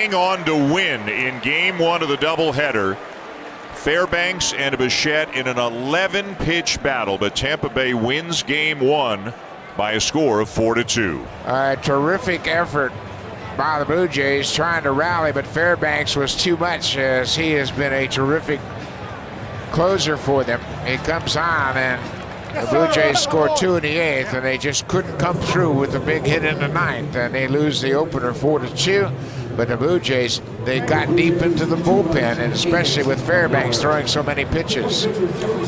On to win in game one of the doubleheader. Fairbanks and Bichette in an 11-pitch battle, but Tampa Bay wins game one by a score of 4-2. Terrific effort by the Blue Jays trying to rally, but Fairbanks was too much, as he has been a terrific closer for them. He comes on, and the Blue Jays scored 2 in the 8th, and they just couldn't come through with a big hit in the 9th, and they lose the opener 4-2. But the Blue Jays, they got deep into the bullpen, and especially with Fairbanks throwing so many pitches.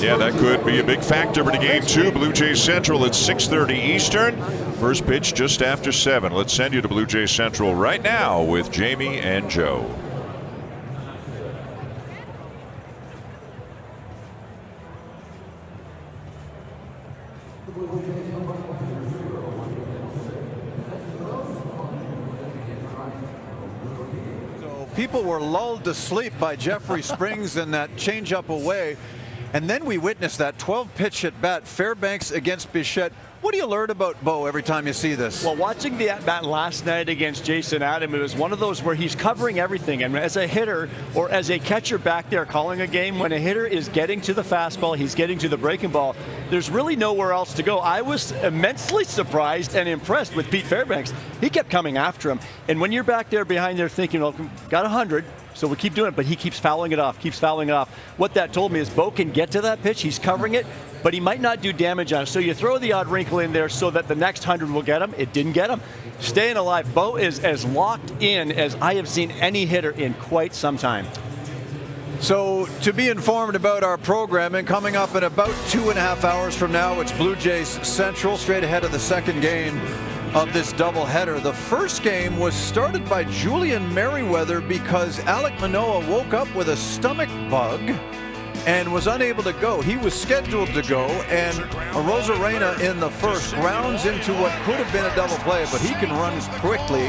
Yeah, that could be a big factor in game two. Blue Jays Central at 6:30 Eastern. First pitch just after 7. Let's send you to Blue Jays Central right now with Jamie and Joe. People were lulled to sleep by Jeffrey Springs and that changeup away. And then we witnessed that 12-pitch at bat, Fairbanks against Bichette. What do you learn about Bo every time you see this? Well, watching the at-bat last night against Jason Adam, it was one of those where he's covering everything. And as a hitter or as a catcher back there calling a game, when a hitter is getting to the fastball, he's getting to the breaking ball, there's really nowhere else to go. I was immensely surprised and impressed with Pete Fairbanks. He kept coming after him. And when you're back there behind there thinking, well, got 100, so we keep doing it, but he keeps fouling it off, What that told me is Bo can get to that pitch, he's covering it, but he might not do damage on it. So you throw the odd wrinkle in there so that the next 100 will get him. It didn't get him. Staying alive. Bo is as locked in as I have seen any hitter in quite some time. So to be informed about our programming, coming up in about 2.5 hours from now, it's Blue Jays Central, straight ahead of the second game of this doubleheader. The first game was started by Julian Merriweather because Alek Manoah woke up with a stomach bug and was unable to go. He was scheduled to go, and Rosarena in the first grounds into what could have been a double play, but he can run quickly.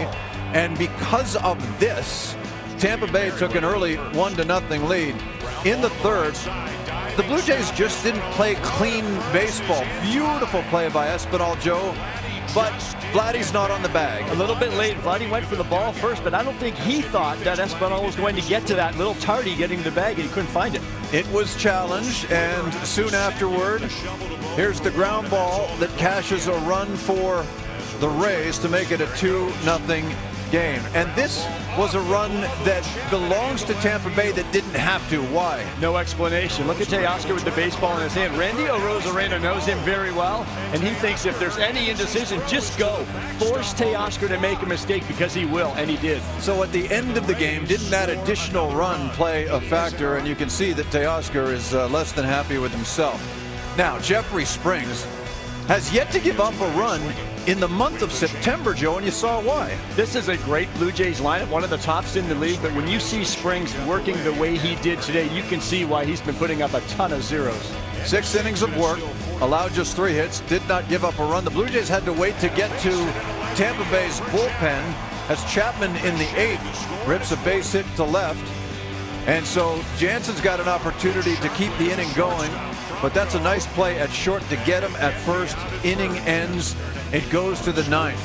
And because of this, Tampa Bay took an early 1-0 lead. In the third, the Blue Jays just didn't play clean baseball. Beautiful play by Espinal, Joe, but Vladdy's not on the bag. A little bit late. Vladdy went for the ball first, but I don't think he thought that Espinal was going to get to that. Little tardy getting the bag, and he couldn't find it. It was challenged, and soon afterward, here's the ground ball that cashes a run for the Rays to make it a 2-0 game. And this was a run that belongs to Tampa Bay that didn't have to. Why? No explanation. Look at Teoscar with the baseball in his hand. Randy Rosarena knows him very well, and he thinks if there's any indecision, just go. Force Teoscar to make a mistake, because he will, and he did. So at the end of the game, didn't that additional run play a factor? And you can see that Teoscar is less than happy with himself. Now, Jeffrey Springs has yet to give up a run in the month of September, Joe, and you saw why. This is a great Blue Jays lineup, one of the tops in the league, but when you see Springs working the way he did today, you can see why he's been putting up a ton of zeros. 6 innings of work, allowed just 3 hits, did not give up a run. The Blue Jays had to wait to get to Tampa Bay's bullpen as Chapman in the 8th rips a base hit to left. And so Jansen's got an opportunity to keep the inning going, but that's a nice play at short to get him at first. Inning ends. It goes to the 9th.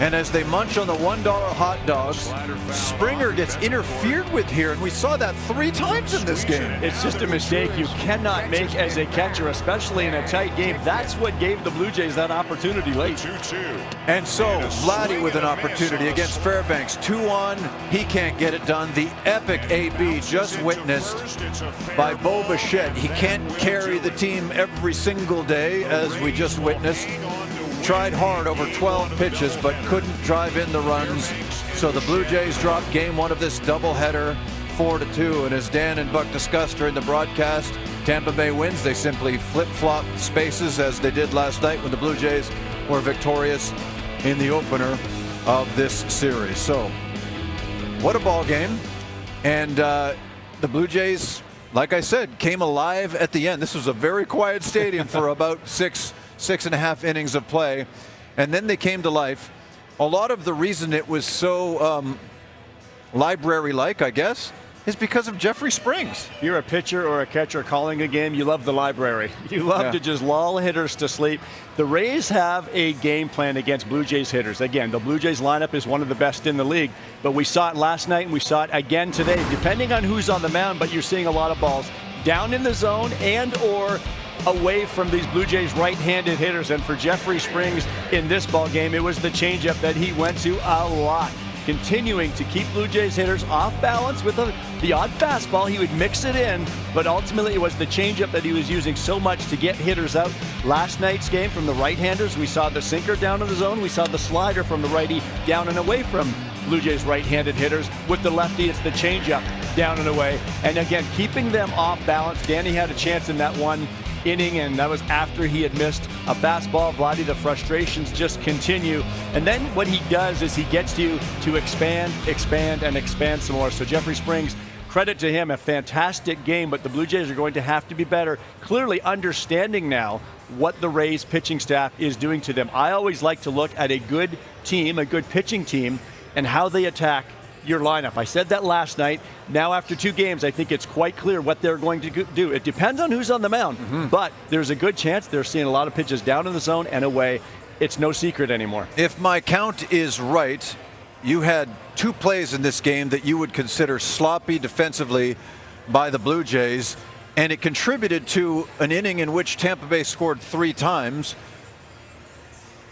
And as they munch on the $1 hot dogs, Springer gets interfered with here, and we saw that 3 times in this game. It's just a mistake you cannot make as a catcher, especially in a tight game. That's what gave the Blue Jays that opportunity late. And so Vladdy with an opportunity against Fairbanks. 2 on, he can't get it done. The epic AB just witnessed by Bo Bichette. He can't carry the team every single day, as we just witnessed. Tried hard over 12 pitches, but couldn't drive in the runs. So the Blue Jays drop game one of this doubleheader 4-2. And as Dan and Buck discussed during the broadcast, Tampa Bay wins. They simply flip-flop spaces as they did last night when the Blue Jays were victorious in the opener of this series. So what a ball game. And the Blue Jays, like I said, came alive at the end. This was a very quiet stadium for about 6.5 innings of play, and then they came to life. A lot of the reason it was so library-like, I guess, is because of Jeffrey Springs. If you're a pitcher or a catcher calling a game, you love the library. You love to just lull hitters to sleep. The Rays have a game plan against Blue Jays hitters. Again, the Blue Jays lineup is one of the best in the league, but we saw it last night and we saw it again today, depending on who's on the mound, but you're seeing a lot of balls down in the zone and or away from these Blue Jays right-handed hitters. And for Jeffrey Springs in this ball game, it was the changeup that he went to a lot, continuing to keep Blue Jays hitters off balance with the odd fastball. He would mix it in, but ultimately it was the changeup that he was using so much to get hitters out. Last night's game from the right-handers, we saw the sinker down in the zone. We saw the slider from the righty down and away from Blue Jays right-handed hitters. With the lefty, it's the changeup down and away. And again, keeping them off balance. Danny had a chance in that one inning, and that was after he had missed a fastball. Vladdy, the frustrations just continue. And then what he does is he gets you to expand, and expand some more. So Jeffrey Springs, credit to him, a fantastic game, but the Blue Jays are going to have to be better, clearly understanding now what the Rays pitching staff is doing to them. I always like to look at a good team, a good pitching team, and how they attack your lineup. I said that last night. Now after 2 games, I think it's quite clear what they're going to do. It depends on who's on the mound, but there's a good chance they're seeing a lot of pitches down in the zone and away. It's no secret anymore. If my count is right, you had 2 plays in this game that you would consider sloppy defensively by the Blue Jays, and it contributed to an inning in which Tampa Bay scored 3 times.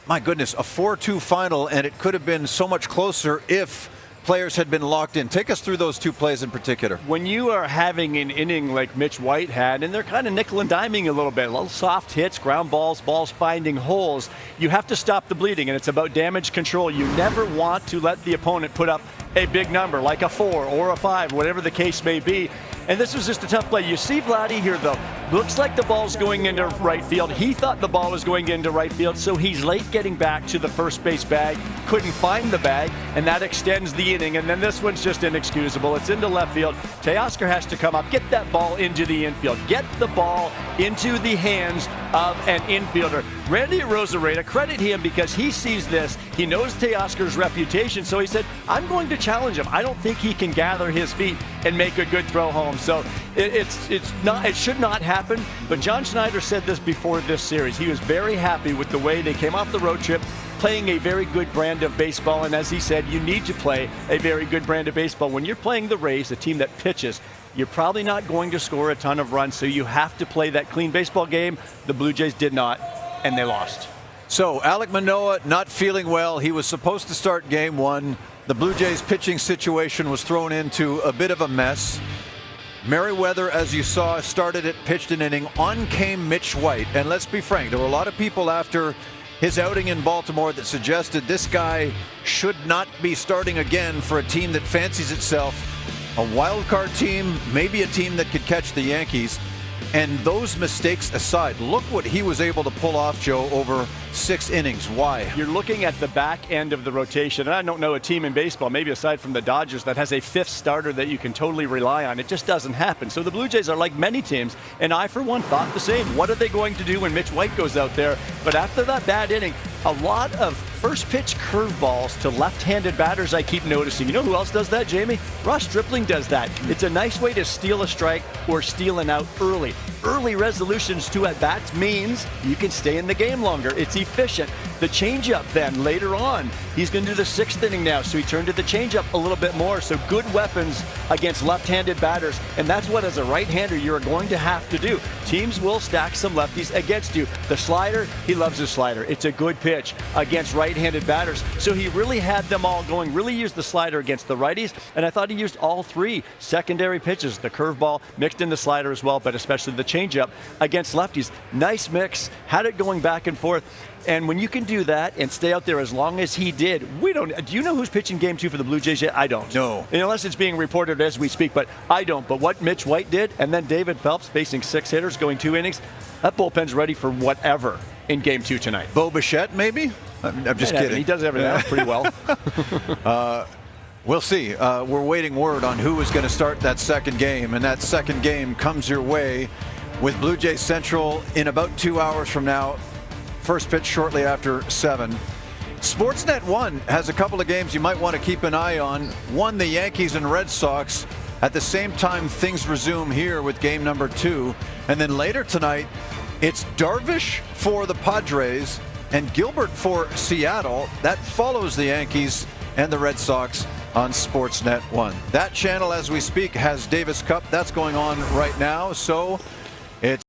My goodness, a 4-2 final, and it could have been so much closer if players had been locked in. Take us through those 2 plays in particular. When you are having an inning like Mitch White had, and they're kind of nickel and diming a little bit, little soft hits, ground balls, balls finding holes, you have to stop the bleeding, and it's about damage control. You never want to let the opponent put up a big number, like a 4 or a 5, whatever the case may be. And this was just a tough play. You see Vladdy here, though. Looks like the ball's going into right field. He thought the ball was going into right field, so he's late getting back to the first base bag. Couldn't find the bag, and that extends the inning. And then this one's just inexcusable. It's into left field. Teoscar has to come up, get that ball into the infield. Get the ball into the hands of an infielder. Randy Rosarena, credit him because he sees this. He knows Teoscar's reputation, so he said, I'm going to challenge him. I don't think he can gather his feet and make a good throw home. So it should not happen. But John Schneider said this before this series. He was very happy with the way they came off the road trip, playing a very good brand of baseball. And as he said, you need to play a very good brand of baseball. When you're playing the Rays, a team that pitches, you're probably not going to score a ton of runs, so you have to play that clean baseball game. The Blue Jays did not, and they lost. So Alek Manoah not feeling well. He was supposed to start game 1. The Blue Jays pitching situation was thrown into a bit of a mess. Merriweather, as you saw, started it, pitched an inning. On came Mitch White. And let's be frank, there were a lot of people after his outing in Baltimore that suggested this guy should not be starting again for a team that fancies itself a wild card team, maybe a team that could catch the Yankees. And those mistakes aside, look what he was able to pull off, Joe, over 6 innings. Why? You're looking at the back end of the rotation, and I don't know a team in baseball, maybe aside from the Dodgers, that has a 5th starter that you can totally rely on. It just doesn't happen. So the Blue Jays are like many teams, and I, for one, thought the same. What are they going to do when Mitch White goes out there? But after that bad inning, a lot of first pitch curveballs to left-handed batters I keep noticing. You know who else does that, Jamie? Ross Stripling does that. It's a nice way to steal a strike or steal an out early. Early resolutions to at-bats means you can stay in the game longer. It's efficient. The changeup then later on, he's going to do the 6th inning now, so he turned to the changeup a little bit more. So good weapons against left-handed batters, and that's what as a right-hander you're going to have to do. Teams will stack some lefties against you. The slider, he loves his slider. It's a good pitch against right-handed batters. So he really had them all going, really used the slider against the righties, and I thought he used all 3 secondary pitches, the curveball mixed in the slider as well, but especially the changeup against lefties. Nice mix, had it going back and forth. And when you can do that and stay out there as long as he did, do you know who's pitching game 2 for the Blue Jays yet? I don't. No. Unless it's being reported as we speak, but I don't. But what Mitch White did, and then David Phelps facing 6 hitters going 2 innings, that bullpen's ready for whatever in game 2 tonight. Bo Bichette, maybe? I'm just kidding. He does everything else pretty well. We'll see. We're waiting word on who is going to start that second game, and that second game comes your way with Blue Jays Central in about 2 hours from now. First pitch shortly after 7. Sportsnet 1 has a couple of games you might want to keep an eye on. One, the Yankees and Red Sox. At the same time, things resume here with game number 2. And then later tonight, it's Darvish for the Padres and Gilbert for Seattle. That follows the Yankees and the Red Sox on Sportsnet 1. That channel, as we speak, has Davis Cup. That's going on right now. So it's